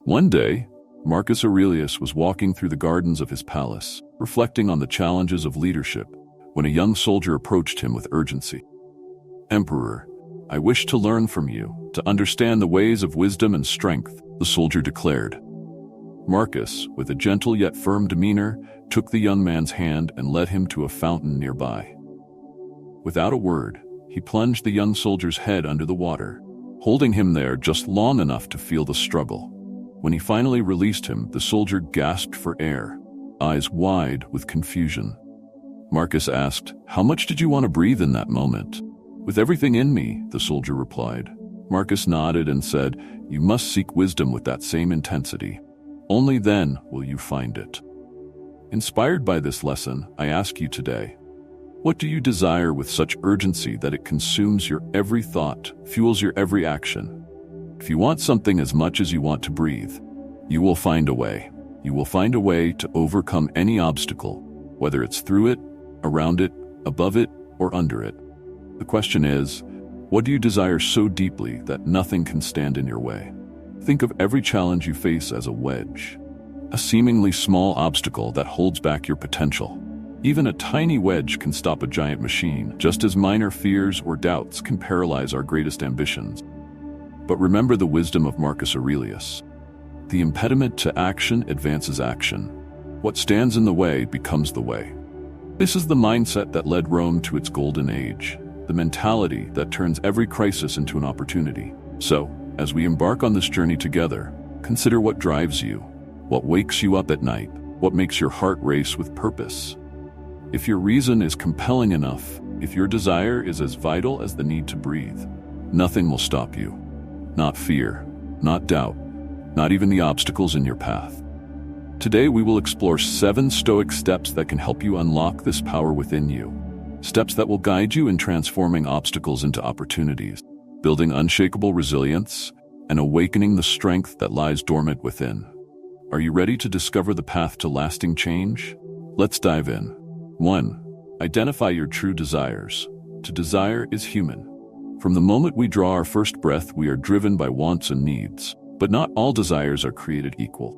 One day, Marcus Aurelius was walking through the gardens of his palace, reflecting on the challenges of leadership, when a young soldier approached him with urgency. "Emperor, I wish to learn from you, to understand the ways of wisdom and strength," the soldier declared. Marcus, with a gentle yet firm demeanor, took the young man's hand and led him to a fountain nearby. Without a word, he plunged the young soldier's head under the water, holding him there just long enough to feel the struggle. When he finally released him, the soldier gasped for air, eyes wide with confusion. Marcus asked, "How much did you want to breathe in that moment?" "With everything in me," the soldier replied. Marcus nodded and said, "You must seek wisdom with that same intensity. Only then will you find it." Inspired by this lesson, I ask you today, what do you desire with such urgency that it consumes your every thought, fuels your every action? If you want something as much as you want to breathe, you will find a way. You will find a way to overcome any obstacle, whether it's through it, around it, above it, or under it. The question is, what do you desire so deeply that nothing can stand in your way? Think of every challenge you face as a wedge, a seemingly small obstacle that holds back your potential. Even a tiny wedge can stop a giant machine, just as minor fears or doubts can paralyze our greatest ambitions. But remember the wisdom of Marcus Aurelius. The impediment to action advances action. What stands in the way becomes the way. This is the mindset that led Rome to its golden age, the mentality that turns every crisis into an opportunity. So, as we embark on this journey together, consider what drives you, what wakes you up at night, what makes your heart race with purpose. If your reason is compelling enough, if your desire is as vital as the need to breathe, nothing will stop you. Not fear, not doubt, not even the obstacles in your path. Today we will explore 7 Stoic steps that can help you unlock this power within you. Steps that will guide you in transforming obstacles into opportunities, building unshakable resilience, and awakening the strength that lies dormant within. Are you ready to discover the path to lasting change? Let's dive in. 1. Identify your true desires. To desire is human. From the moment we draw our first breath, we are driven by wants and needs. But not all desires are created equal.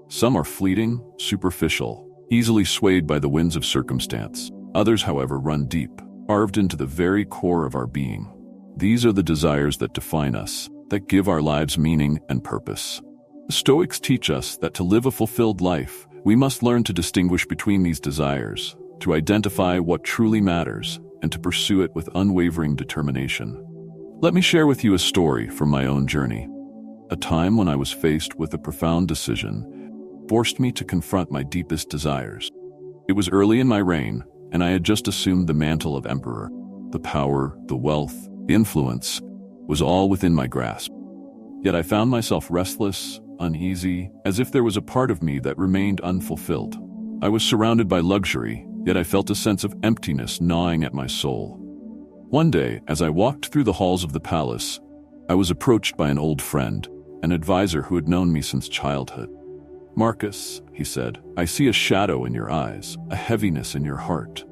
Some are fleeting, superficial, easily swayed by the winds of circumstance. Others, however, run deep, carved into the very core of our being. These are the desires that define us, that give our lives meaning and purpose. The Stoics teach us that to live a fulfilled life, we must learn to distinguish between these desires, to identify what truly matters, and to pursue it with unwavering determination. Let me share with you a story from my own journey. A time when I was faced with a profound decision forced me to confront my deepest desires. It was early in my reign, and I had just assumed the mantle of emperor. The power, the wealth, the influence was all within my grasp. Yet I found myself restless, uneasy, as if there was a part of me that remained unfulfilled. I was surrounded by luxury, yet I felt a sense of emptiness gnawing at my soul. One day, as I walked through the halls of the palace, I was approached by an old friend, an advisor who had known me since childhood. "Marcus," he said, "I see a shadow in your eyes, a heaviness in your heart.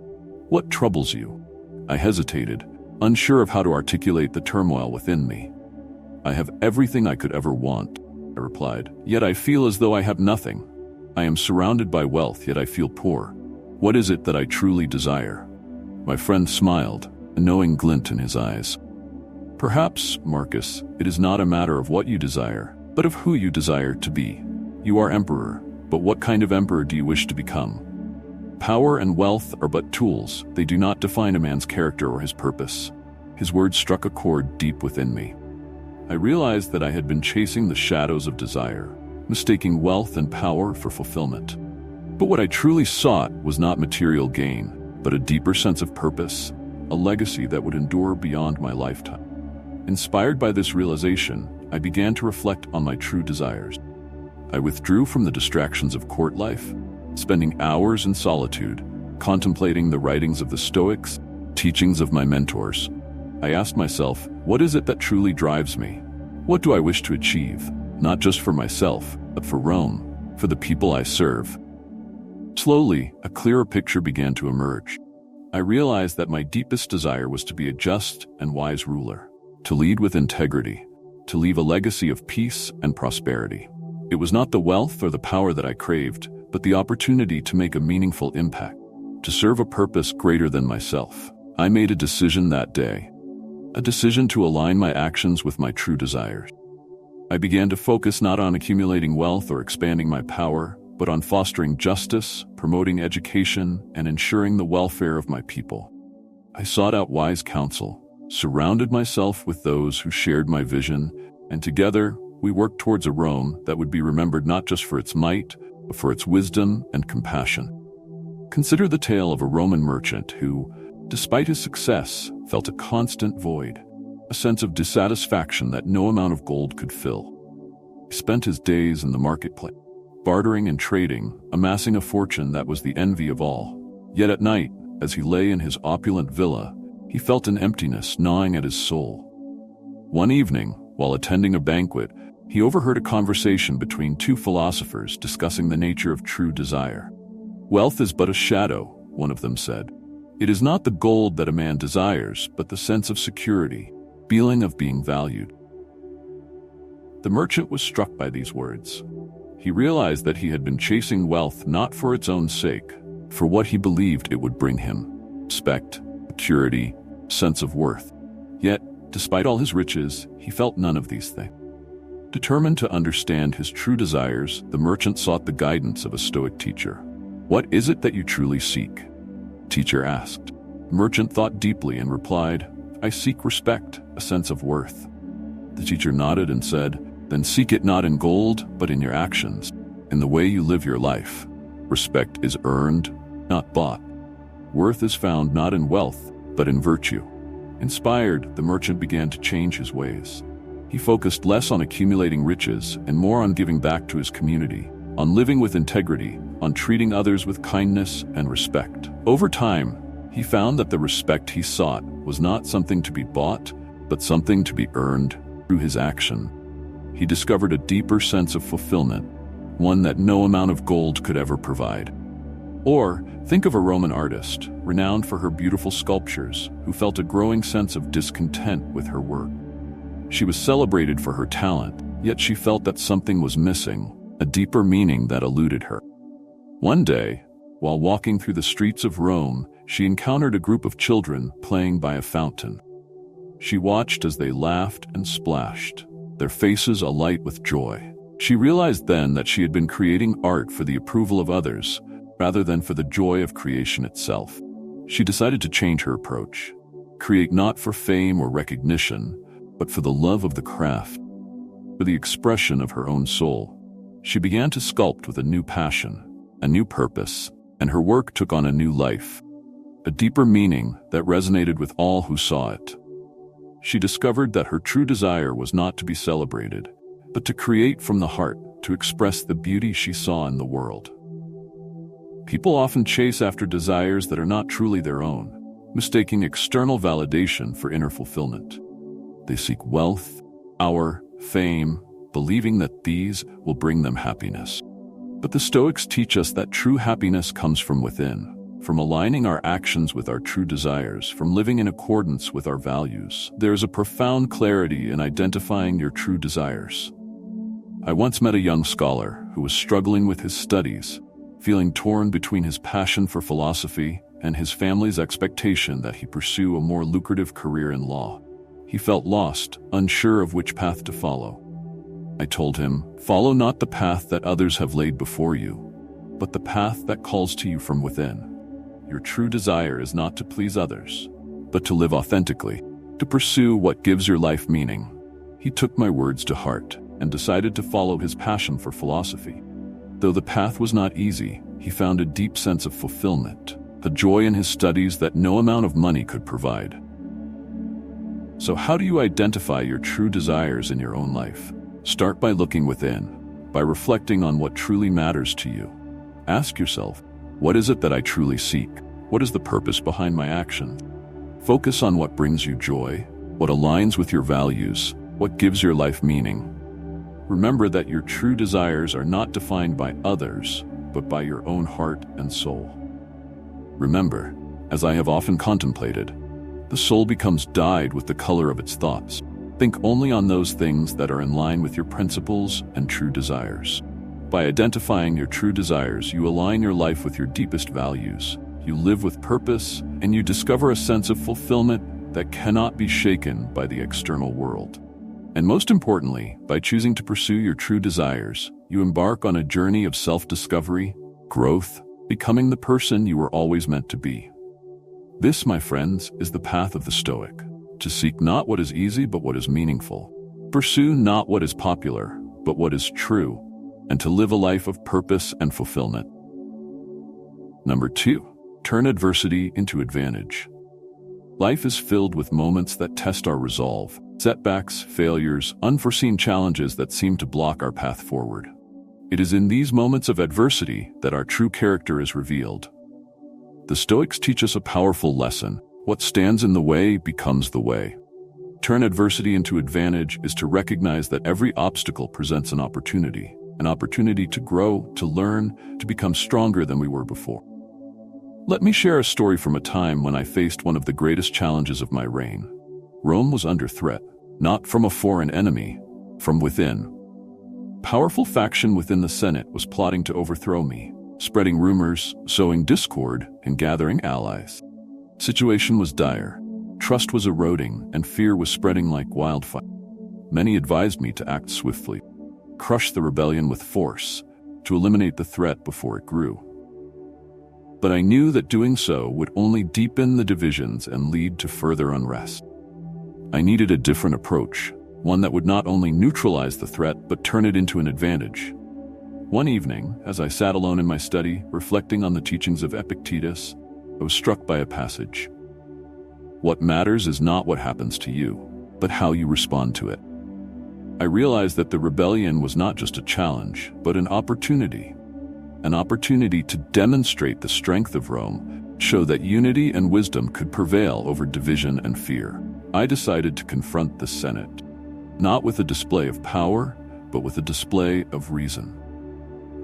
What troubles you?" I hesitated, unsure of how to articulate the turmoil within me. "I have everything I could ever want," I replied, "yet I feel as though I have nothing. I am surrounded by wealth, yet I feel poor. What is it that I truly desire?" My friend smiled, a knowing glint in his eyes. "Perhaps, Marcus, it is not a matter of what you desire, but of who you desire to be. You are emperor, but what kind of emperor do you wish to become? Power and wealth are but tools. They do not define a man's character or his purpose." His words struck a chord deep within me. I realized that I had been chasing the shadows of desire, mistaking wealth and power for fulfillment. But what I truly sought was not material gain, but a deeper sense of purpose, a legacy that would endure beyond my lifetime. Inspired by this realization, I began to reflect on my true desires. I withdrew from the distractions of court life, spending hours in solitude, contemplating the writings of the Stoics, teachings of my mentors. I asked myself, what is it that truly drives me? What do I wish to achieve, not just for myself, but for Rome, for the people I serve? Slowly, a clearer picture began to emerge. I realized that my deepest desire was to be a just and wise ruler, to lead with integrity, to leave a legacy of peace and prosperity. It was not the wealth or the power that I craved, but the opportunity to make a meaningful impact, to serve a purpose greater than myself. I made a decision that day, a decision to align my actions with my true desires. I began to focus not on accumulating wealth or expanding my power, but on fostering justice, promoting education, and ensuring the welfare of my people. I sought out wise counsel, surrounded myself with those who shared my vision, and together we worked towards a Rome that would be remembered not just for its might, but for its wisdom and compassion. Consider the tale of a Roman merchant who, despite his success, felt a constant void, a sense of dissatisfaction that no amount of gold could fill. He spent his days in the marketplace, bartering and trading, amassing a fortune that was the envy of all. Yet at night, as he lay in his opulent villa, he felt an emptiness gnawing at his soul. One evening, while attending a banquet, he overheard a conversation between two philosophers discussing the nature of true desire. "Wealth is but a shadow," one of them said. "It is not the gold that a man desires, but the sense of security, feeling of being valued." The merchant was struck by these words. He realized that he had been chasing wealth not for its own sake, for what he believed it would bring him: respect, security, sense of worth. Yet, despite all his riches, he felt none of these things. Determined to understand his true desires, the merchant sought the guidance of a Stoic teacher. "What is it that you truly seek?" Teacher asked. The merchant thought deeply and replied, "I seek respect, a sense of worth." The teacher nodded and said, "Then seek it not in gold, but in your actions, in the way you live your life. Respect is earned, not bought. Worth is found not in wealth, but in virtue." Inspired, the merchant began to change his ways. He focused less on accumulating riches and more on giving back to his community, on living with integrity, on treating others with kindness and respect. Over time, he found that the respect he sought was not something to be bought, but something to be earned through his action. He discovered a deeper sense of fulfillment, one that no amount of gold could ever provide. Or, think of a Roman artist, renowned for her beautiful sculptures, who felt a growing sense of discontent with her work. She was celebrated for her talent, yet she felt that something was missing, a deeper meaning that eluded her. One day, while walking through the streets of Rome, she encountered a group of children playing by a fountain. She watched as they laughed and splashed, their faces alight with joy. She realized then that she had been creating art for the approval of others, rather than for the joy of creation itself. She decided to change her approach, create not for fame or recognition, but for the love of the craft, for the expression of her own soul. She began to sculpt with a new passion, a new purpose, and her work took on a new life, a deeper meaning that resonated with all who saw it. She discovered that her true desire was not to be celebrated, but to create from the heart, to express the beauty she saw in the world. People often chase after desires that are not truly their own, mistaking external validation for inner fulfillment. They seek wealth, power, fame, believing that these will bring them happiness. But the Stoics teach us that true happiness comes from within, from aligning our actions with our true desires, from living in accordance with our values. There is a profound clarity in identifying your true desires. I once met a young scholar who was struggling with his studies, feeling torn between his passion for philosophy and his family's expectation that he pursue a more lucrative career in law. He felt lost, unsure of which path to follow. I told him, "Follow not the path that others have laid before you, but the path that calls to you from within. Your true desire is not to please others, but to live authentically, to pursue what gives your life meaning." He took my words to heart and decided to follow his passion for philosophy. Though the path was not easy, he found a deep sense of fulfillment, a joy in his studies that no amount of money could provide. So how do you identify your true desires in your own life? Start by looking within, by reflecting on what truly matters to you. Ask yourself, what is it that I truly seek? What is the purpose behind my action? Focus on what brings you joy, what aligns with your values, what gives your life meaning. Remember that your true desires are not defined by others, but by your own heart and soul. Remember, as I have often contemplated, the soul becomes dyed with the color of its thoughts. Think only on those things that are in line with your principles and true desires. By identifying your true desires, you align your life with your deepest values. You live with purpose, and you discover a sense of fulfillment that cannot be shaken by the external world. And most importantly, by choosing to pursue your true desires, you embark on a journey of self-discovery, growth, becoming the person you were always meant to be. This, my friends, is the path of the Stoic. To seek not what is easy, but what is meaningful. Pursue not what is popular, but what is true, and to live a life of purpose and fulfillment. Number 2, turn adversity into advantage. Life is filled with moments that test our resolve, setbacks, failures, unforeseen challenges that seem to block our path forward. It is in these moments of adversity that our true character is revealed. The Stoics teach us a powerful lesson. What stands in the way becomes the way. Turn adversity into advantage is to recognize that every obstacle presents an opportunity to grow, to learn, to become stronger than we were before. Let me share a story from a time when I faced one of the greatest challenges of my reign. Rome was under threat, not from a foreign enemy, from within. Powerful faction within the Senate was plotting to overthrow me, spreading rumors, sowing discord, and gathering allies. Situation was dire. Trust was eroding, and fear was spreading like wildfire. Many advised me to act swiftly, crush the rebellion with force, to eliminate the threat before it grew. But I knew that doing so would only deepen the divisions and lead to further unrest. I needed a different approach, one that would not only neutralize the threat but turn it into an advantage. One evening, as I sat alone in my study, reflecting on the teachings of Epictetus, I was struck by a passage. What matters is not what happens to you, but how you respond to it. I realized that the rebellion was not just a challenge, but an opportunity to demonstrate the strength of Rome, show that unity and wisdom could prevail over division and fear. I decided to confront the Senate, not with a display of power, but with a display of reason.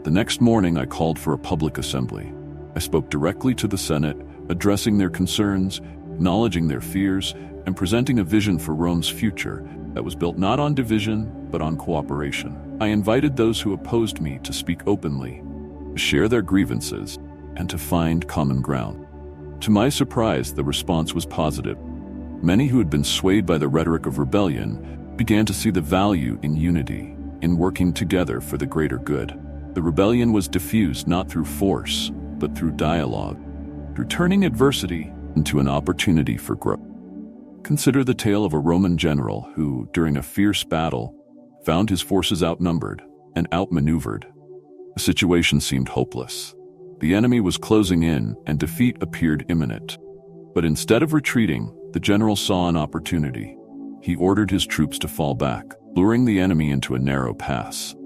The next morning, I called for a public assembly. I spoke directly to the Senate, addressing their concerns, acknowledging their fears, and presenting a vision for Rome's future that was built not on division, but on cooperation. I invited those who opposed me to speak openly, to share their grievances, and to find common ground. To my surprise, the response was positive. Many who had been swayed by the rhetoric of rebellion began to see the value in unity, in working together for the greater good. The rebellion was diffused not through force, but through dialogue, through turning adversity into an opportunity for growth. Consider the tale of a Roman general who, during a fierce battle, found his forces outnumbered and outmaneuvered. The situation seemed hopeless. The enemy was closing in and defeat appeared imminent. But instead of retreating, the general saw an opportunity. He ordered his troops to fall back, luring the enemy into a narrow pass.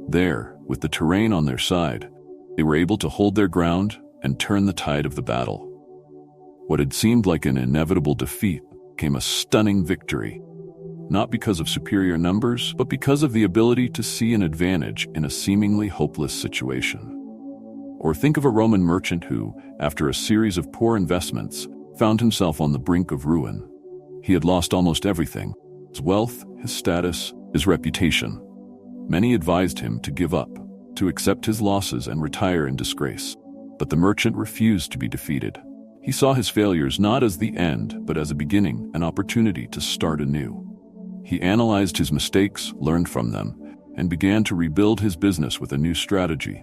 There, with the terrain on their side, they were able to hold their ground and turn the tide of the battle. What had seemed like an inevitable defeat became a stunning victory, not because of superior numbers, but because of the ability to see an advantage in a seemingly hopeless situation. Or think of a Roman merchant who, after a series of poor investments, found himself on the brink of ruin. He had lost almost everything: his wealth, his status, his reputation. Many advised him to give up, to accept his losses and retire in disgrace. But the merchant refused to be defeated. He saw his failures not as the end, but as a beginning, an opportunity to start anew. He analyzed his mistakes, learned from them, and began to rebuild his business with a new strategy,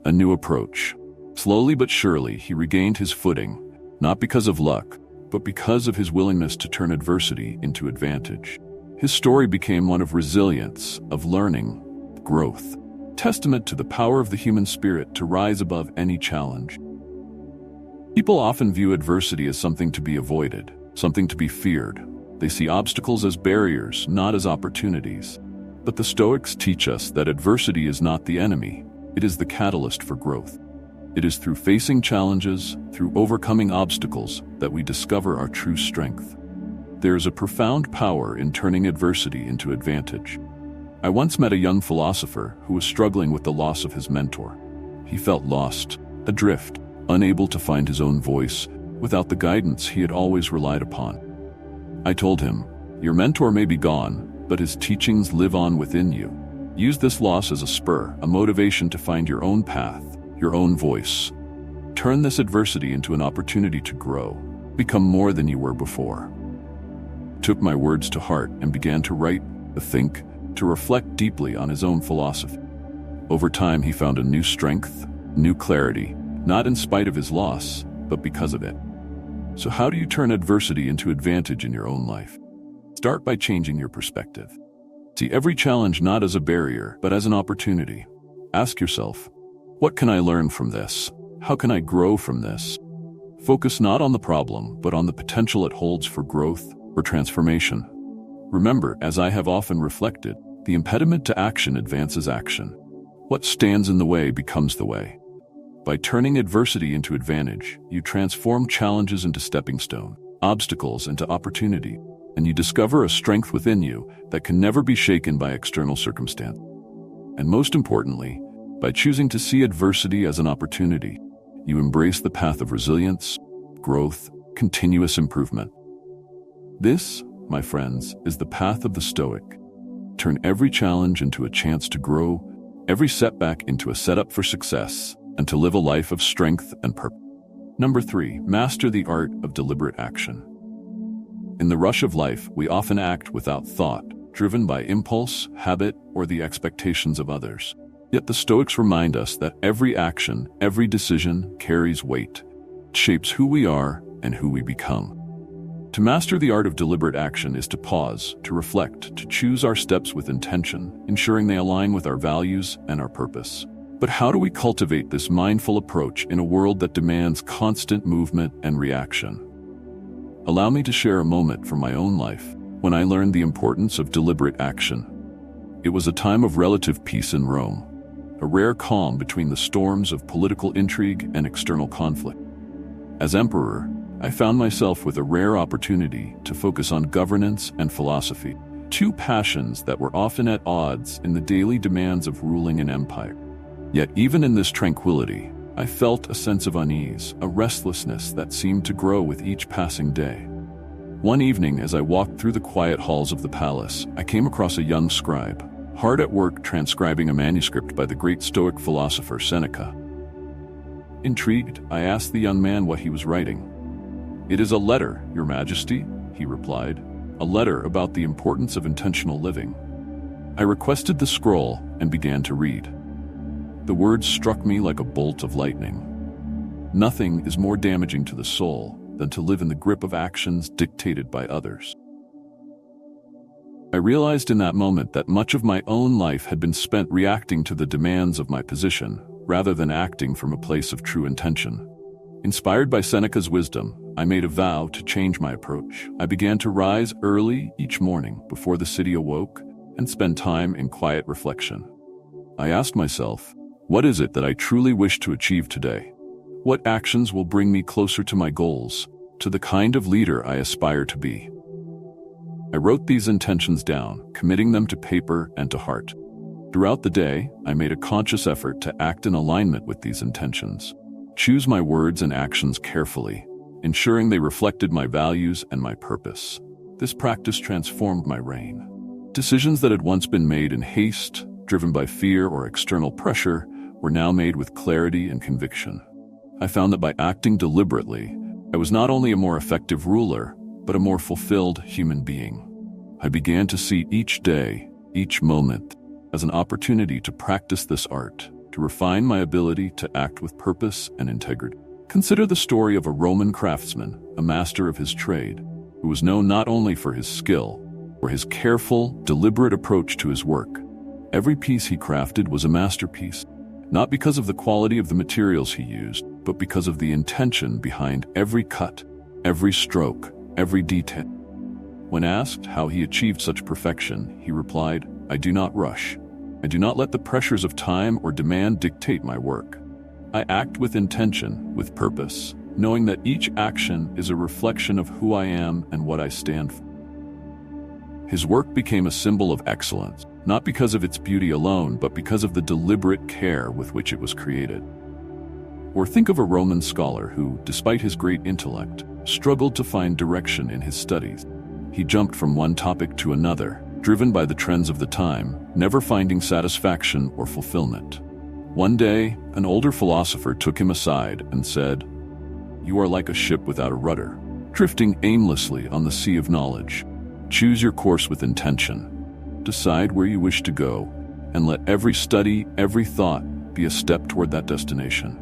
a new approach. Slowly but surely, he regained his footing, not because of luck, but because of his willingness to turn adversity into advantage. His story became one of resilience, of learning, growth, testament to the power of the human spirit to rise above any challenge. People often view adversity as something to be avoided, something to be feared. They see obstacles as barriers, not as opportunities. But the Stoics teach us that adversity is not the enemy, it is the catalyst for growth. It is through facing challenges, through overcoming obstacles, that we discover our true strength. There is a profound power in turning adversity into advantage. I once met a young philosopher who was struggling with the loss of his mentor. He felt lost, adrift, unable to find his own voice, without the guidance he had always relied upon. I told him, "Your mentor may be gone, but his teachings live on within you. Use this loss as a spur, a motivation to find your own path, your own voice. Turn this adversity into an opportunity to grow, become more than you were before. Took my words to heart and began to write, to think, to reflect deeply on his own philosophy. Over time, he found a new strength, new clarity, not in spite of his loss, but because of it. So how do you turn adversity into advantage in your own life? Start by changing your perspective. See every challenge not as a barrier, but as an opportunity. Ask yourself, what can I learn from this? How can I grow from this? Focus not on the problem, but on the potential it holds for growth or transformation. Remember, as I have often reflected, the impediment to action advances action. What stands in the way becomes the way. By turning adversity into advantage, you transform challenges into stepping stones, obstacles into opportunity, and you discover a strength within you that can never be shaken by external circumstance. And most importantly, by choosing to see adversity as an opportunity, you embrace the path of resilience, growth, continuous improvement. This, my friends, is the path of the Stoic. Turn every challenge into a chance to grow, every setback into a setup for success, and to live a life of strength and purpose. Number 3, master the art of deliberate action. In the rush of life, we often act without thought, driven by impulse, habit, or the expectations of others. Yet the Stoics remind us that every action, every decision carries weight. It shapes who we are and who we become. To master the art of deliberate action is to pause, to reflect, to choose our steps with intention, ensuring they align with our values and our purpose. But how do we cultivate this mindful approach in a world that demands constant movement and reaction? Allow me to share a moment from my own life when I learned the importance of deliberate action. It was a time of relative peace in Rome, a rare calm between the storms of political intrigue and external conflict. As emperor, I found myself with a rare opportunity to focus on governance and philosophy, two passions that were often at odds in the daily demands of ruling an empire. Yet even in this tranquility, I felt a sense of unease, a restlessness that seemed to grow with each passing day. One evening, as I walked through the quiet halls of the palace, I came across a young scribe, hard at work transcribing a manuscript by the great Stoic philosopher Seneca. Intrigued, I asked the young man what he was writing. "It is a letter, Your Majesty," he replied, "a letter about the importance of intentional living." I requested the scroll and began to read. The words struck me like a bolt of lightning. Nothing is more damaging to the soul than to live in the grip of actions dictated by others. I realized in that moment that much of my own life had been spent reacting to the demands of my position, rather than acting from a place of true intention. Inspired by Seneca's wisdom, I made a vow to change my approach. I began to rise early each morning before the city awoke and spend time in quiet reflection. I asked myself, what is it that I truly wish to achieve today? What actions will bring me closer to my goals, to the kind of leader I aspire to be? I wrote these intentions down, committing them to paper and to heart. Throughout the day, I made a conscious effort to act in alignment with these intentions. Choose my words and actions carefully, ensuring they reflected my values and my purpose. This practice transformed my reign. Decisions that had once been made in haste, driven by fear or external pressure, were now made with clarity and conviction. I found that by acting deliberately, I was not only a more effective ruler, but a more fulfilled human being. I began to see each day, each moment, as an opportunity to practice this art, to refine my ability to act with purpose and integrity. Consider the story of a Roman craftsman, a master of his trade, who was known not only for his skill, or his careful, deliberate approach to his work. Every piece he crafted was a masterpiece, not because of the quality of the materials he used, but because of the intention behind every cut, every stroke, every detail. When asked how he achieved such perfection, he replied, "I do not rush. I do not let the pressures of time or demand dictate my work. I act with intention, with purpose, knowing that each action is a reflection of who I am and what I stand for." His work became a symbol of excellence, not because of its beauty alone, but because of the deliberate care with which it was created. Or think of a Roman scholar who, despite his great intellect, struggled to find direction in his studies. He jumped from one topic to another, driven by the trends of the time, never finding satisfaction or fulfillment. One day, an older philosopher took him aside and said, "You are like a ship without a rudder, drifting aimlessly on the sea of knowledge. Choose your course with intention. Decide where you wish to go, and let every study, every thought, be a step toward that destination."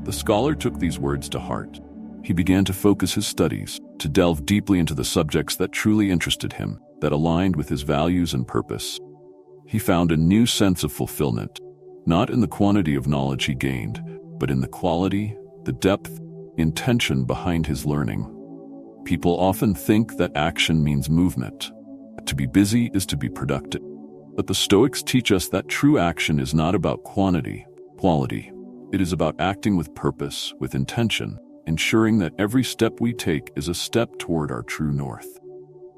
The scholar took these words to heart. He began to focus his studies, to delve deeply into the subjects that truly interested him, that aligned with his values and purpose. He found a new sense of fulfillment, not in the quantity of knowledge he gained, but in the quality, the depth, intention behind his learning. People often think that action means movement. To be busy is to be productive. But the Stoics teach us that true action is not about quantity, quality. It is about acting with purpose, with intention, ensuring that every step we take is a step toward our true north.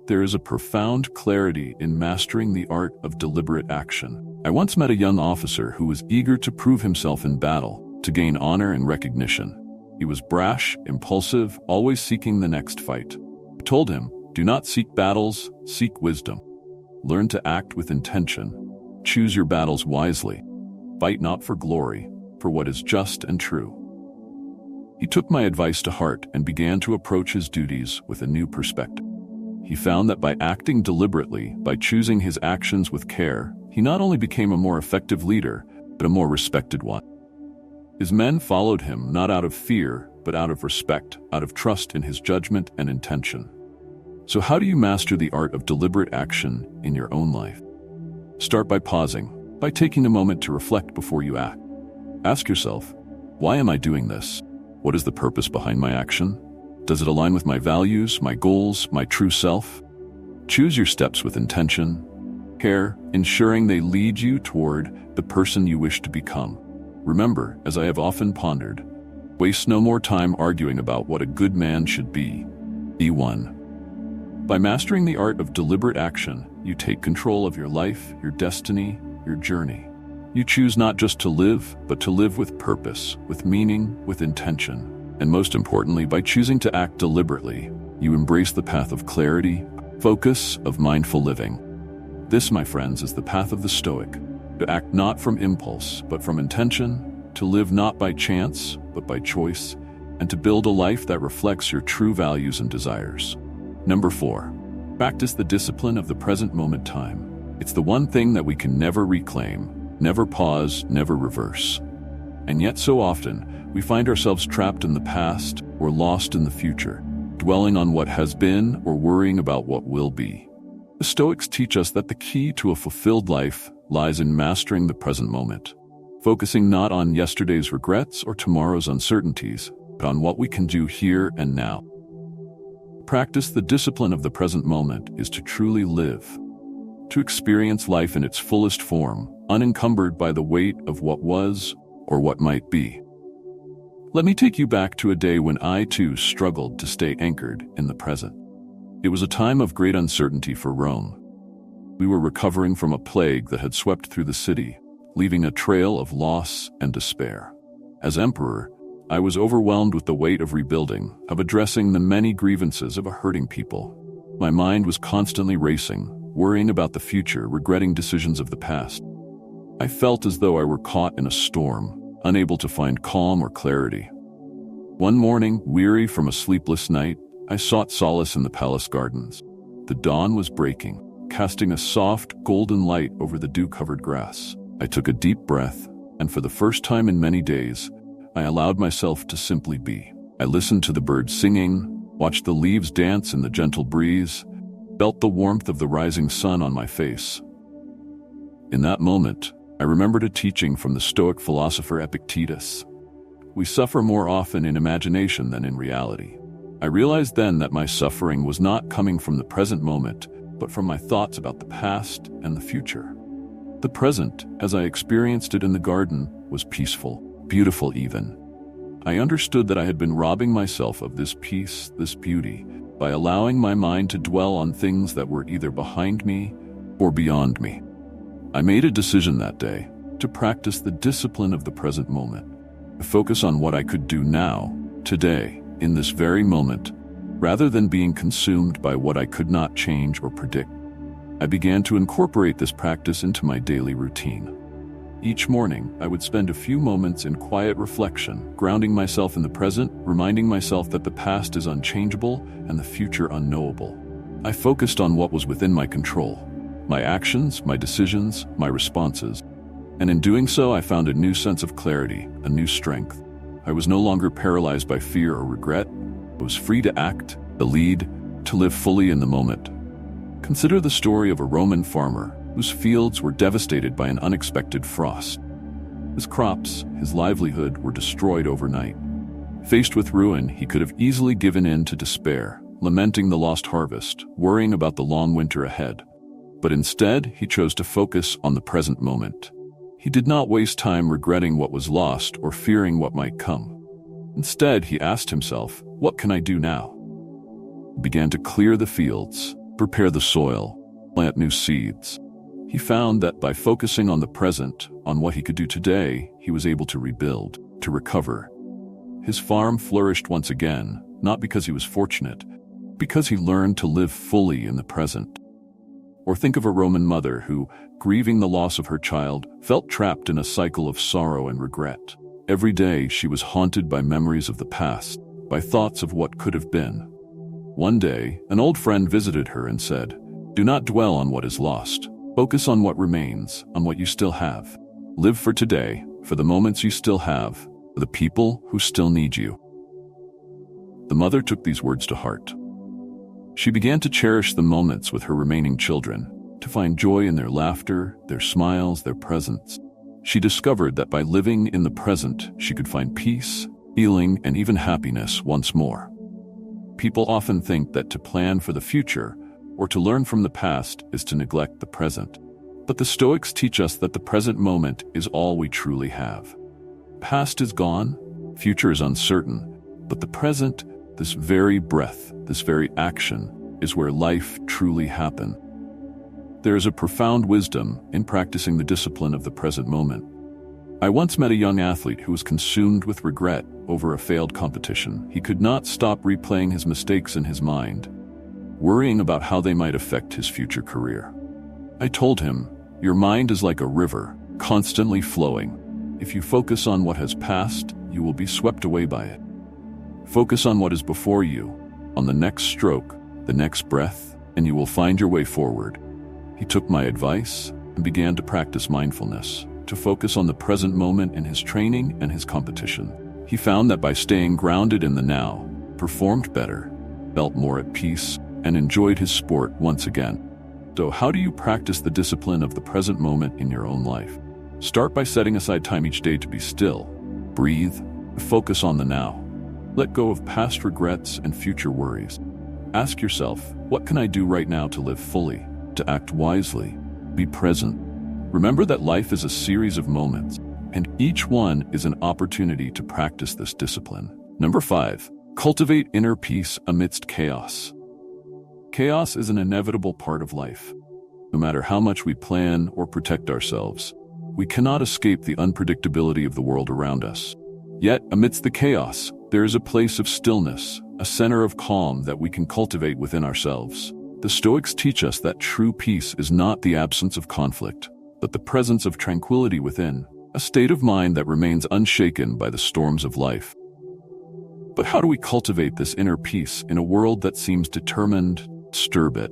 There is a profound clarity in mastering the art of deliberate action. I once met a young officer who was eager to prove himself in battle, to gain honor and recognition. He was brash, impulsive, always seeking the next fight. I told him, "Do not seek battles, seek wisdom. Learn to act with intention. Choose your battles wisely. Fight not for glory, for what is just and true." He took my advice to heart and began to approach his duties with a new perspective. He found that by acting deliberately, by choosing his actions with care, he not only became a more effective leader, but a more respected one. His men followed him not out of fear, but out of respect, out of trust in his judgment and intention. So how do you master the art of deliberate action in your own life? Start by pausing, by taking a moment to reflect before you act. Ask yourself, why am I doing this? What is the purpose behind my action? Does it align with my values, my goals, my true self? Choose your steps with intention, care, ensuring they lead you toward the person you wish to become. Remember, as I have often pondered, waste no more time arguing about what a good man should be. Be one. By mastering the art of deliberate action, you take control of your life, your destiny, your journey. You choose not just to live, but to live with purpose, with meaning, with intention. And most importantly, by choosing to act deliberately, you embrace the path of clarity, focus, of mindful living. This, my friends, is the path of the Stoic. To act not from impulse, but from intention, to live not by chance, but by choice, and to build a life that reflects your true values and desires. Number 4, practice the discipline of the present moment time. It's the one thing that we can never reclaim, never pause, never reverse. And yet so often, we find ourselves trapped in the past or lost in the future, dwelling on what has been or worrying about what will be. The Stoics teach us that the key to a fulfilled life lies in mastering the present moment, focusing not on yesterday's regrets or tomorrow's uncertainties, but on what we can do here and now. Practice the discipline of the present moment is to truly live, to experience life in its fullest form, unencumbered by the weight of what was or what might be. Let me take you back to a day when I too struggled to stay anchored in the present. It was a time of great uncertainty for Rome. We were recovering from a plague that had swept through the city, leaving a trail of loss and despair. As emperor, I was overwhelmed with the weight of rebuilding, of addressing the many grievances of a hurting people. My mind was constantly racing, worrying about the future, regretting decisions of the past. I felt as though I were caught in a storm, unable to find calm or clarity. One morning, weary from a sleepless night, I sought solace in the palace gardens. The dawn was breaking, casting a soft, golden light over the dew-covered grass. I took a deep breath, and for the first time in many days, I allowed myself to simply be. I listened to the birds singing, watched the leaves dance in the gentle breeze, felt the warmth of the rising sun on my face. In that moment, I remembered a teaching from the Stoic philosopher Epictetus. We suffer more often in imagination than in reality. I realized then that my suffering was not coming from the present moment, but from my thoughts about the past and the future. The present, as I experienced it in the garden, was peaceful, beautiful even. I understood that I had been robbing myself of this peace, this beauty, by allowing my mind to dwell on things that were either behind me or beyond me. I made a decision that day to practice the discipline of the present moment, to focus on what I could do now, today, in this very moment, rather than being consumed by what I could not change or predict. I began to incorporate this practice into my daily routine. Each morning, I would spend a few moments in quiet reflection, grounding myself in the present, reminding myself that the past is unchangeable and the future unknowable. I focused on what was within my control, my actions, my decisions, my responses. And in doing so, I found a new sense of clarity, a new strength. I was no longer paralyzed by fear or regret. I was free to act, to lead, to live fully in the moment. Consider the story of a Roman farmer whose fields were devastated by an unexpected frost. His crops, his livelihood were destroyed overnight. Faced with ruin, he could have easily given in to despair, lamenting the lost harvest, worrying about the long winter ahead. But instead, he chose to focus on the present moment. He did not waste time regretting what was lost or fearing what might come. Instead, he asked himself, "What can I do now?" He began to clear the fields, prepare the soil, plant new seeds. He found that by focusing on the present, on what he could do today, he was able to rebuild, to recover. His farm flourished once again, not because he was fortunate, because he learned to live fully in the present. Or think of a Roman mother who, grieving the loss of her child, felt trapped in a cycle of sorrow and regret. Every day she was haunted by memories of the past, by thoughts of what could have been. One day, an old friend visited her and said, "Do not dwell on what is lost. Focus on what remains, on what you still have. Live for today, for the moments you still have, for the people who still need you." The mother took these words to heart. She began to cherish the moments with her remaining children, to find joy in their laughter, their smiles, their presence. She discovered that by living in the present, she could find peace, healing, and even happiness once more. People often think that to plan for the future or to learn from the past is to neglect the present. But the Stoics teach us that the present moment is all we truly have. Past is gone, future is uncertain, but the present, this very breath, this very action, is where life truly happens. There is a profound wisdom in practicing the discipline of the present moment. I once met a young athlete who was consumed with regret over a failed competition. He could not stop replaying his mistakes in his mind, worrying about how they might affect his future career. I told him, "Your mind is like a river, constantly flowing. If you focus on what has passed, you will be swept away by it. Focus on what is before you, on the next stroke, the next breath, and you will find your way forward." He took my advice and began to practice mindfulness, to focus on the present moment in his training and his competition. He found that by staying grounded in the now, performed better, felt more at peace, and enjoyed his sport once again. So how do you practice the discipline of the present moment in your own life? Start by setting aside time each day to be still, breathe, and focus on the now. Let go of past regrets and future worries. Ask yourself, what can I do right now to live fully, to act wisely, be present? Remember that life is a series of moments, and each one is an opportunity to practice this discipline. Number 5, cultivate inner peace amidst chaos. Chaos is an inevitable part of life. No matter how much we plan or protect ourselves, we cannot escape the unpredictability of the world around us. Yet, amidst the chaos, there is a place of stillness, a center of calm that we can cultivate within ourselves. The Stoics teach us that true peace is not the absence of conflict, but the presence of tranquility within, a state of mind that remains unshaken by the storms of life. But how do we cultivate this inner peace in a world that seems determined to disturb it?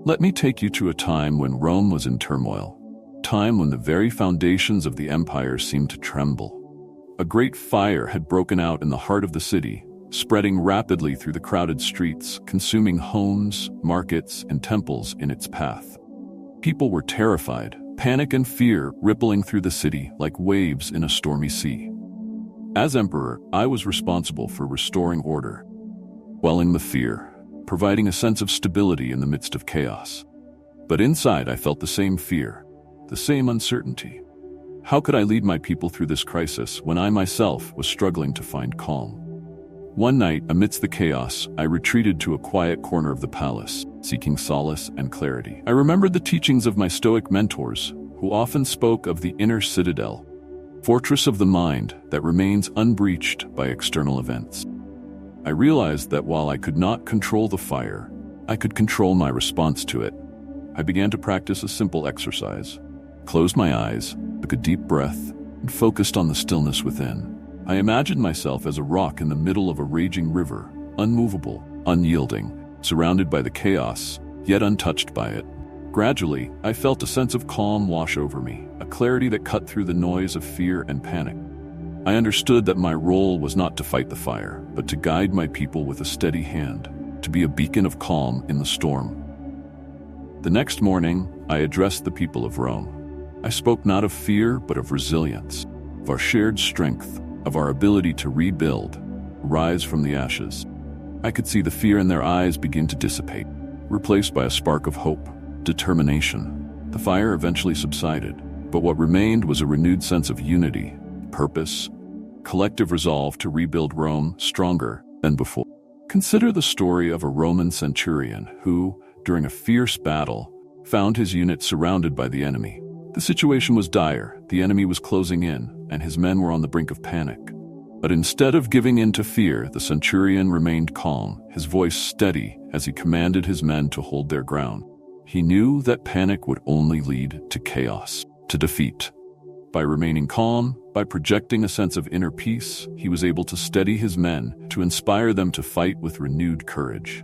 Let me take you to a time when Rome was in turmoil, a time when the very foundations of the empire seemed to tremble. A great fire had broken out in the heart of the city, spreading rapidly through the crowded streets, consuming homes, markets, and temples in its path. People were terrified, panic and fear rippling through the city like waves in a stormy sea. As emperor, I was responsible for restoring order, quelling the fear, providing a sense of stability in the midst of chaos. But inside I felt the same fear, the same uncertainty. How could I lead my people through this crisis when I myself was struggling to find calm? One night, amidst the chaos, I retreated to a quiet corner of the palace, seeking solace and clarity. I remembered the teachings of my Stoic mentors, who often spoke of the inner citadel, fortress of the mind that remains unbreached by external events. I realized that while I could not control the fire, I could control my response to it. I began to practice a simple exercise. Closed my eyes, took a deep breath, and focused on the stillness within. I imagined myself as a rock in the middle of a raging river, unmovable, unyielding, surrounded by the chaos, yet untouched by it. Gradually, I felt a sense of calm wash over me, a clarity that cut through the noise of fear and panic. I understood that my role was not to fight the fire, but to guide my people with a steady hand, to be a beacon of calm in the storm. The next morning, I addressed the people of Rome. I spoke not of fear, but of resilience, of our shared strength, of our ability to rebuild, rise from the ashes. I could see the fear in their eyes begin to dissipate, replaced by a spark of hope, determination. The fire eventually subsided, but what remained was a renewed sense of unity, purpose, collective resolve to rebuild Rome stronger than before. Consider the story of a Roman centurion who, during a fierce battle, found his unit surrounded by the enemy. The situation was dire, the enemy was closing in, and his men were on the brink of panic. But instead of giving in to fear, the centurion remained calm, his voice steady as he commanded his men to hold their ground. He knew that panic would only lead to chaos, to defeat. By remaining calm, by projecting a sense of inner peace, he was able to steady his men, to inspire them to fight with renewed courage.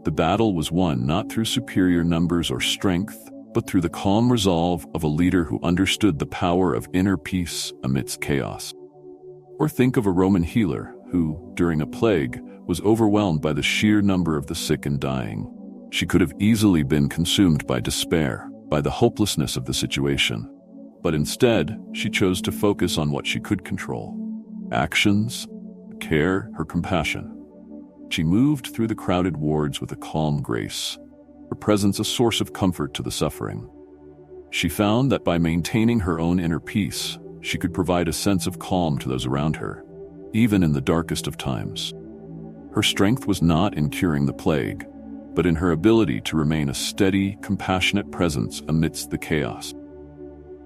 The battle was won not through superior numbers or strength, but through the calm resolve of a leader who understood the power of inner peace amidst chaos. Or think of a Roman healer who, during a plague, was overwhelmed by the sheer number of the sick and dying. She could have easily been consumed by despair, by the hopelessness of the situation. But instead, she chose to focus on what she could control: actions, care, her compassion. She moved through the crowded wards with a calm grace, her presence a source of comfort to the suffering. She found that by maintaining her own inner peace, she could provide a sense of calm to those around her, even in the darkest of times. Her strength was not in curing the plague, but in her ability to remain a steady, compassionate presence amidst the chaos.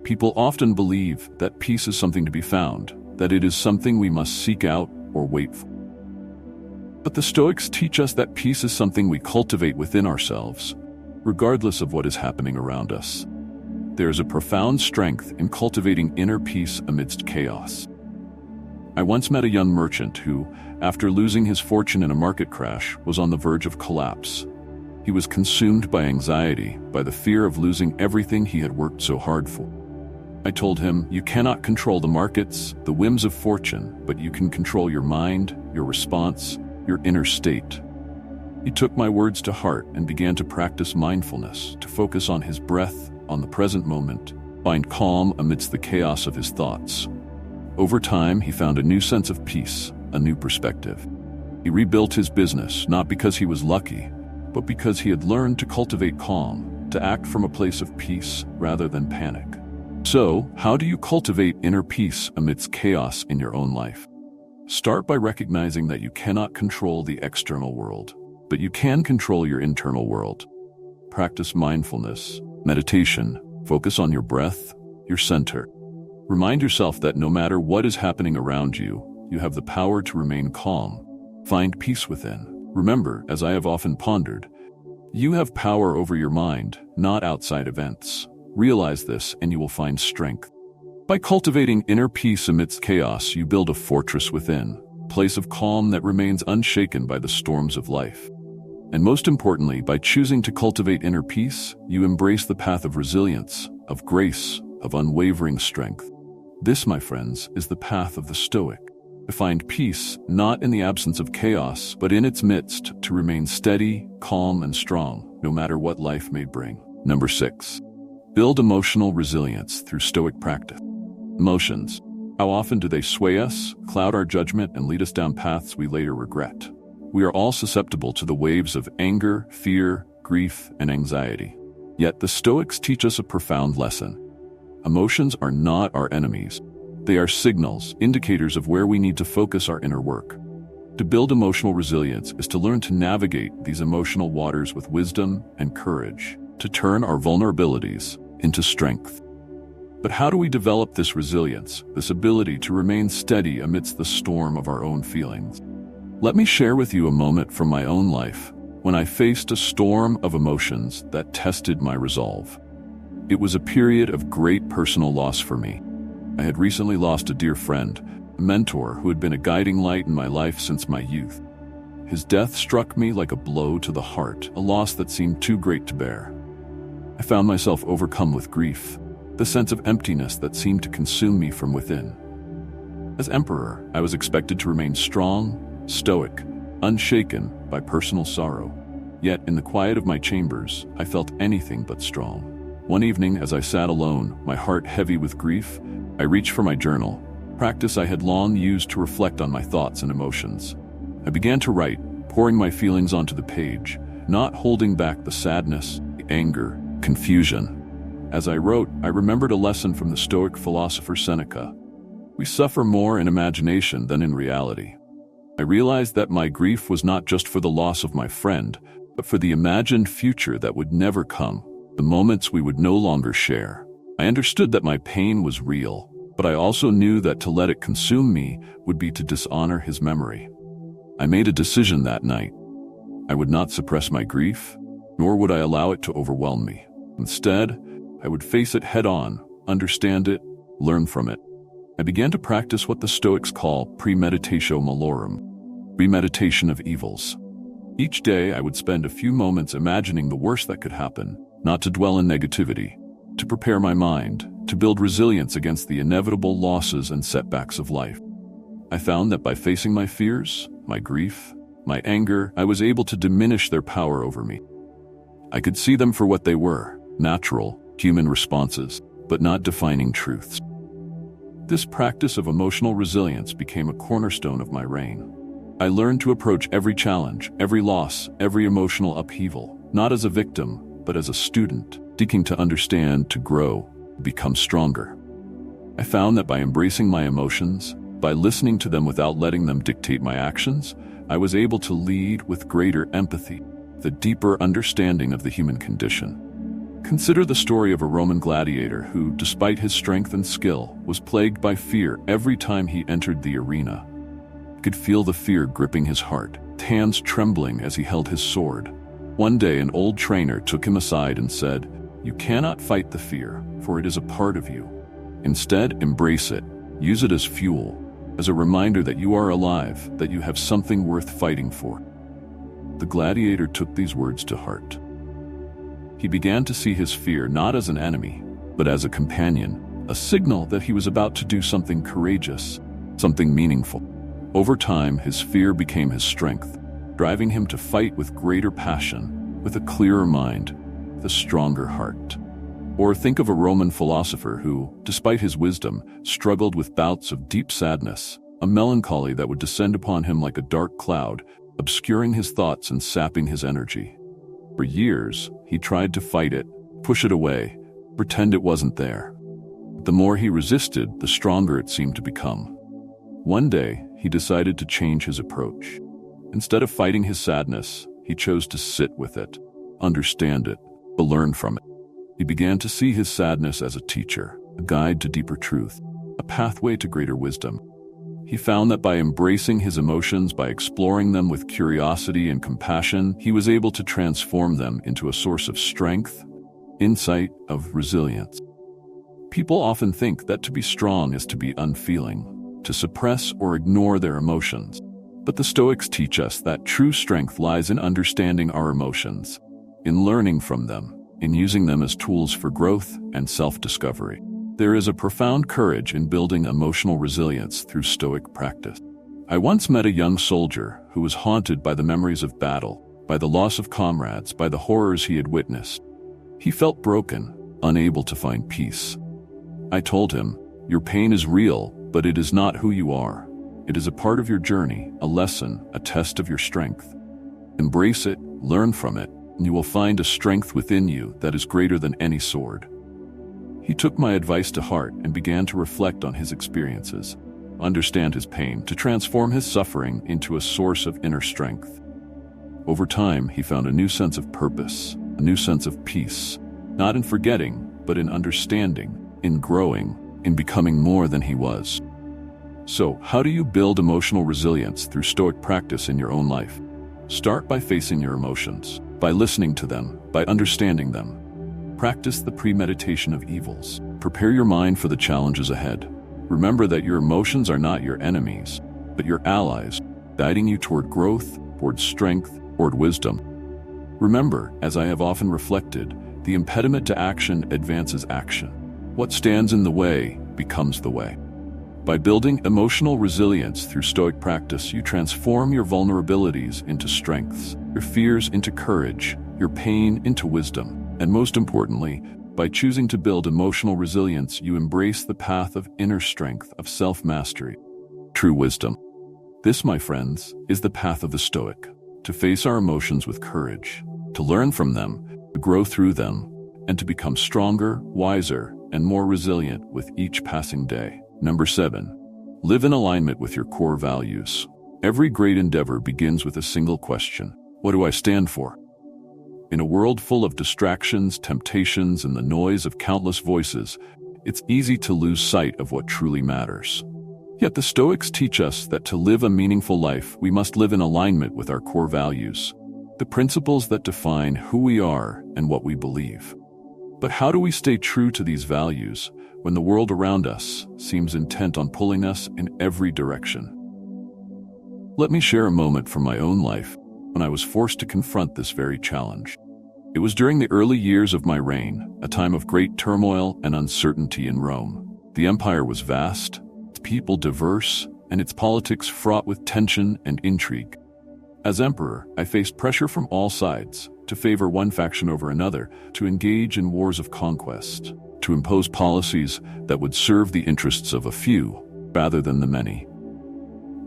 People often believe that peace is something to be found, that it is something we must seek out or wait for. But the Stoics teach us that peace is something we cultivate within ourselves, regardless of what is happening around us. There is a profound strength in cultivating inner peace amidst chaos. I once met a young merchant who, after losing his fortune in a market crash, was on the verge of collapse. He was consumed by anxiety, by the fear of losing everything he had worked so hard for. I told him, "You cannot control the markets, the whims of fortune, but you can control your mind, your response, your inner state." He took my words to heart and began to practice mindfulness, to focus on his breath, on the present moment, find calm amidst the chaos of his thoughts. Over time, he found a new sense of peace, a new perspective. He rebuilt his business, not because he was lucky, but because he had learned to cultivate calm, to act from a place of peace rather than panic. So, how do you cultivate inner peace amidst chaos in your own life? Start by recognizing that you cannot control the external world, but you can control your internal world. Practice mindfulness, meditation, focus on your breath, your center. Remind yourself that no matter what is happening around you, you have the power to remain calm. Find peace within. Remember, as I have often pondered, you have power over your mind, not outside events. Realize this and you will find strength. By cultivating inner peace amidst chaos, you build a fortress within, a place of calm that remains unshaken by the storms of life. And most importantly, by choosing to cultivate inner peace, you embrace the path of resilience, of grace, of unwavering strength. This, my friends, is the path of the Stoic. To find peace, not in the absence of chaos, but in its midst, to remain steady, calm, and strong, no matter what life may bring. Number 6. Build emotional resilience through Stoic practice. Emotions. How often do they sway us, cloud our judgment, and lead us down paths we later regret? We are all susceptible to the waves of anger, fear, grief, and anxiety. Yet the Stoics teach us a profound lesson. Emotions are not our enemies. They are signals, indicators of where we need to focus our inner work. To build emotional resilience is to learn to navigate these emotional waters with wisdom and courage, to turn our vulnerabilities into strength. But how do we develop this resilience, this ability to remain steady amidst the storm of our own feelings? Let me share with you a moment from my own life, when I faced a storm of emotions that tested my resolve. It was a period of great personal loss for me. I had recently lost a dear friend, a mentor who had been a guiding light in my life since my youth. His death struck me like a blow to the heart, a loss that seemed too great to bear. I found myself overcome with grief, the sense of emptiness that seemed to consume me from within. As emperor, I was expected to remain strong, stoic, unshaken by personal sorrow. Yet, in the quiet of my chambers, I felt anything but strong. One evening, as I sat alone, my heart heavy with grief, I reached for my journal, practice I had long used to reflect on my thoughts and emotions. I began to write, pouring my feelings onto the page, not holding back the sadness, the anger, confusion. As I wrote, I remembered a lesson from the Stoic philosopher Seneca. We suffer more in imagination than in reality. I realized that my grief was not just for the loss of my friend, but for the imagined future that would never come, the moments we would no longer share. I understood that my pain was real, but I also knew that to let it consume me would be to dishonor his memory. I made a decision that night. I would not suppress my grief, nor would I allow it to overwhelm me. Instead, I would face it head-on, understand it, learn from it. I began to practice what the Stoics call premeditatio malorum, premeditation of evils. Each day, I would spend a few moments imagining the worst that could happen, not to dwell in negativity, to prepare my mind, to build resilience against the inevitable losses and setbacks of life. I found that by facing my fears, my grief, my anger, I was able to diminish their power over me. I could see them for what they were, natural, human responses, but not defining truths. This practice of emotional resilience became a cornerstone of my reign. I learned to approach every challenge, every loss, every emotional upheaval, not as a victim, but as a student, seeking to understand, to grow, to become stronger. I found that by embracing my emotions, by listening to them without letting them dictate my actions, I was able to lead with greater empathy, the deeper understanding of the human condition. Consider the story of a Roman gladiator who, despite his strength and skill, was plagued by fear every time he entered the arena. He could feel the fear gripping his heart, his hands trembling as he held his sword. One day, an old trainer took him aside and said, "You cannot fight the fear, for it is a part of you. Instead, embrace it, use it as fuel, as a reminder that you are alive, that you have something worth fighting for." The gladiator took these words to heart. He began to see his fear not as an enemy, but as a companion, a signal that he was about to do something courageous, something meaningful. Over time, his fear became his strength, driving him to fight with greater passion, with a clearer mind, with a stronger heart. Or think of a Roman philosopher who, despite his wisdom, struggled with bouts of deep sadness, a melancholy that would descend upon him like a dark cloud, obscuring his thoughts and sapping his energy. For years, he tried to fight it, push it away, pretend it wasn't there. The more he resisted, the stronger it seemed to become. One day, he decided to change his approach. Instead of fighting his sadness, he chose to sit with it, understand it, to learn from it. He began to see his sadness as a teacher, a guide to deeper truth, a pathway to greater wisdom. He found that by embracing his emotions, by exploring them with curiosity and compassion, he was able to transform them into a source of strength, insight, of resilience. People often think that to be strong is to be unfeeling, to suppress or ignore their emotions. But the Stoics teach us that true strength lies in understanding our emotions, in learning from them, in using them as tools for growth and self-discovery. There is a profound courage in building emotional resilience through Stoic practice. I once met a young soldier who was haunted by the memories of battle, by the loss of comrades, by the horrors he had witnessed. He felt broken, unable to find peace. I told him, "Your pain is real, but it is not who you are. It is a part of your journey, a lesson, a test of your strength. Embrace it, learn from it, and you will find a strength within you that is greater than any sword." He took my advice to heart and began to reflect on his experiences, understand his pain, to transform his suffering into a source of inner strength. Over time, he found a new sense of purpose, a new sense of peace, not in forgetting, but in understanding, in growing, in becoming more than he was. So, how do you build emotional resilience through Stoic practice in your own life? Start by facing your emotions, by listening to them, by understanding them. Practice the premeditation of evils. Prepare your mind for the challenges ahead. Remember that your emotions are not your enemies, but your allies, guiding you toward growth, toward strength, toward wisdom. Remember, as I have often reflected, the impediment to action advances action. What stands in the way becomes the way. By building emotional resilience through Stoic practice, you transform your vulnerabilities into strengths, your fears into courage, your pain into wisdom, and most importantly, by choosing to build emotional resilience, you embrace the path of inner strength, of self-mastery, true wisdom. This, my friends, is the path of the Stoic, to face our emotions with courage, to learn from them, to grow through them, and to become stronger, wiser, and more resilient with each passing day. Number 7. Live in alignment with your core values. Every great endeavor begins with a single question: what do I stand for? In a world full of distractions, temptations, and the noise of countless voices, it's easy to lose sight of what truly matters. Yet the Stoics teach us that to live a meaningful life, we must live in alignment with our core values, the principles that define who we are and what we believe. But how do we stay true to these values when the world around us seems intent on pulling us in every direction? Let me share a moment from my own life when I was forced to confront this very challenge. It was during the early years of my reign, a time of great turmoil and uncertainty in Rome. The empire was vast, its people diverse, and its politics fraught with tension and intrigue. As emperor, I faced pressure from all sides to favor one faction over another, to engage in wars of conquest, to impose policies that would serve the interests of a few rather than the many.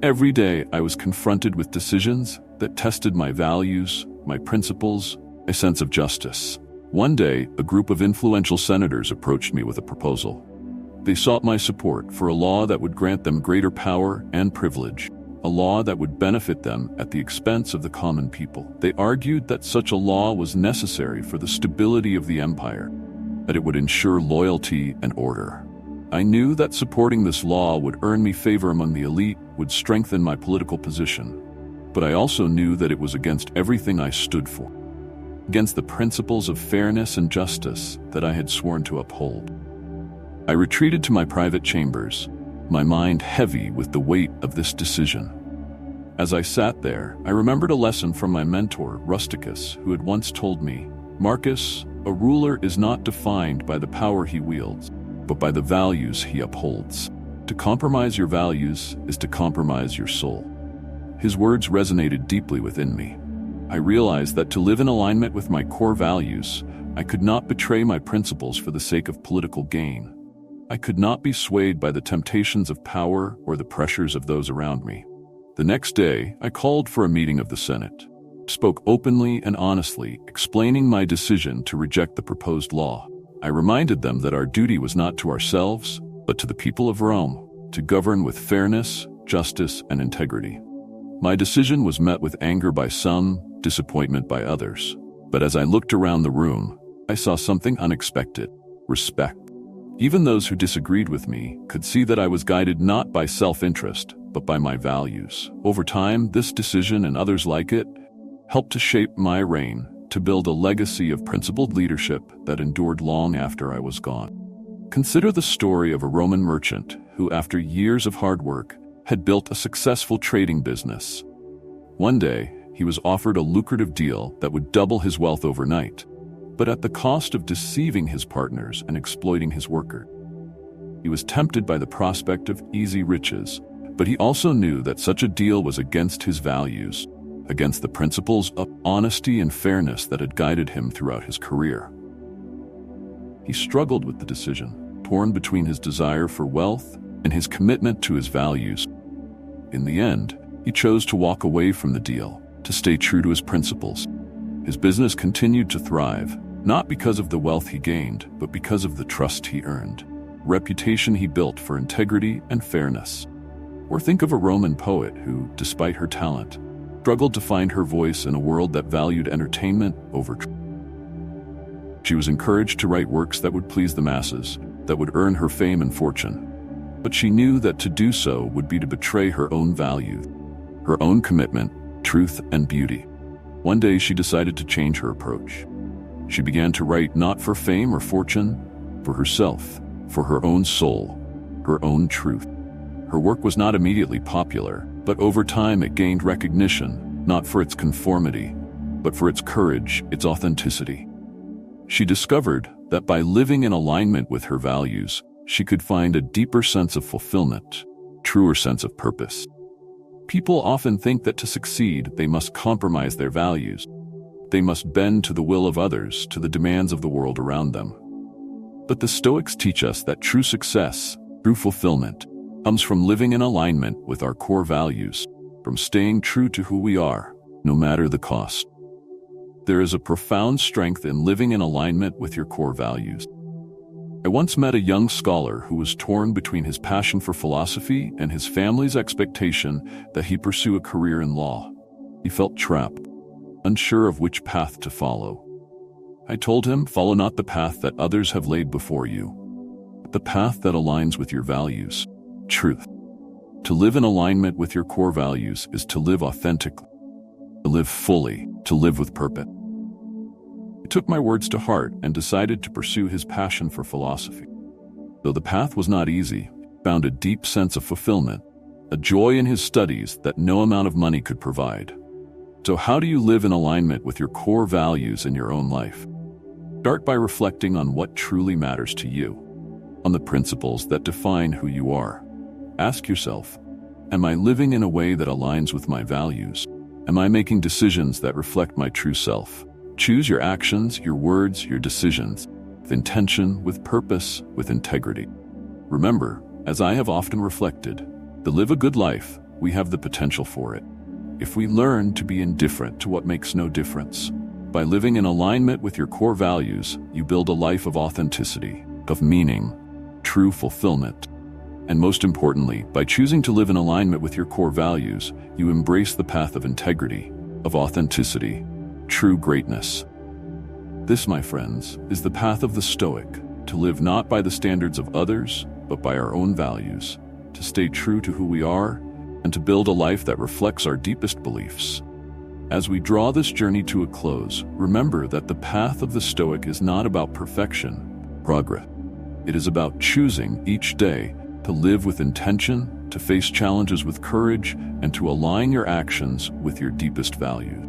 Every day I was confronted with decisions that tested my values, my principles, my sense of justice. One day, a group of influential senators approached me with a proposal. They sought my support for a law that would grant them greater power and privilege, a law that would benefit them at the expense of the common people. They argued that such a law was necessary for the stability of the empire, that it would ensure loyalty and order. I knew that supporting this law would earn me favor among the elite, would strengthen my political position. But I also knew that it was against everything I stood for, against the principles of fairness and justice that I had sworn to uphold. I retreated to my private chambers, my mind heavy with the weight of this decision. As I sat there, I remembered a lesson from my mentor, Rusticus, who had once told me, "Marcus, a ruler is not defined by the power he wields, but by the values he upholds. To compromise your values is to compromise your soul." His words resonated deeply within me. I realized that to live in alignment with my core values, I could not betray my principles for the sake of political gain. I could not be swayed by the temptations of power or the pressures of those around me. The next day, I called for a meeting of the Senate, spoke openly and honestly, explaining my decision to reject the proposed law. I reminded them that our duty was not to ourselves, but to the people of Rome, to govern with fairness, justice, and integrity. My decision was met with anger by some, disappointment by others. But as I looked around the room, I saw something unexpected: respect. Even those who disagreed with me could see that I was guided not by self-interest, but by my values. Over time, this decision and others like it helped to shape my reign, to build a legacy of principled leadership that endured long after I was gone. Consider the story of a Roman merchant who, after years of hard work, had built a successful trading business. One day, he was offered a lucrative deal that would double his wealth overnight, but at the cost of deceiving his partners and exploiting his worker. He was tempted by the prospect of easy riches, but he also knew that such a deal was against his values, against the principles of honesty and fairness that had guided him throughout his career. He struggled with the decision, torn between his desire for wealth and his commitment to his values. In the end, he chose to walk away from the deal, to stay true to his principles. His business continued to thrive, not because of the wealth he gained, but because of the trust he earned, reputation he built for integrity and fairness. Or think of a Roman poet who, despite her talent, struggled to find her voice in a world that valued entertainment over truth. She was encouraged to write works that would please the masses, that would earn her fame and fortune. But she knew that to do so would be to betray her own value, her own commitment, truth, and beauty. One day she decided to change her approach. She began to write not for fame or fortune, for herself, for her own soul, her own truth. Her work was not immediately popular, but over time it gained recognition, not for its conformity, but for its courage, its authenticity. She discovered that by living in alignment with her values, she could find a deeper sense of fulfillment, truer sense of purpose. People often think that to succeed, they must compromise their values. They must bend to the will of others, to the demands of the world around them. But the Stoics teach us that true success, true fulfillment, comes from living in alignment with our core values, from staying true to who we are, no matter the cost. There is a profound strength in living in alignment with your core values. I once met a young scholar who was torn between his passion for philosophy and his family's expectation that he pursue a career in law. He felt trapped, unsure of which path to follow. I told him, follow not the path that others have laid before you, but the path that aligns with your values, truth. To live in alignment with your core values is to live authentically, to live fully, to live with purpose. I took my words to heart and decided to pursue his passion for philosophy. Though the path was not easy, he found a deep sense of fulfillment, a joy in his studies that no amount of money could provide. So how do you live in alignment with your core values in your own life? Start by reflecting on what truly matters to you, on the principles that define who you are. Ask yourself, am I living in a way that aligns with my values? Am I making decisions that reflect my true self? Choose your actions, your words, your decisions, with intention, with purpose, with integrity. Remember, as I have often reflected, to live a good life, we have the potential for it. If we learn to be indifferent to what makes no difference, by living in alignment with your core values, you build a life of authenticity, of meaning, true fulfillment. And most importantly, by choosing to live in alignment with your core values, you embrace the path of integrity, of authenticity, true greatness. This, my friends, is the path of the Stoic, to live not by the standards of others, but by our own values, to stay true to who we are, and to build a life that reflects our deepest beliefs. As we draw this journey to a close, remember that the path of the Stoic is not about perfection, progress. It is about choosing each day to live with intention, to face challenges with courage, and to align your actions with your deepest values.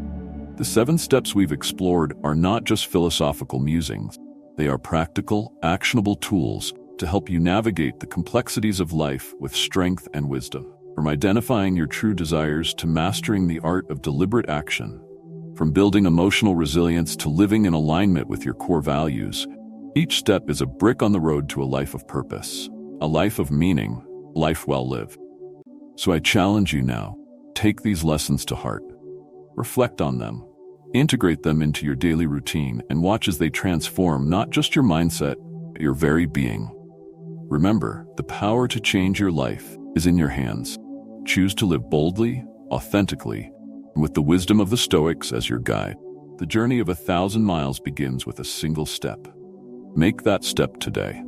The 7 steps we've explored are not just philosophical musings. They are practical, actionable tools to help you navigate the complexities of life with strength and wisdom. From identifying your true desires to mastering the art of deliberate action, from building emotional resilience to living in alignment with your core values, each step is a brick on the road to a life of purpose, a life of meaning, a life well lived. So I challenge you now, take these lessons to heart. Reflect on them, integrate them into your daily routine, and watch as they transform not just your mindset, but your very being. Remember, the power to change your life is in your hands. Choose to live boldly, authentically, and with the wisdom of the Stoics as your guide. The journey of 1,000 miles begins with a single step. Make that step today.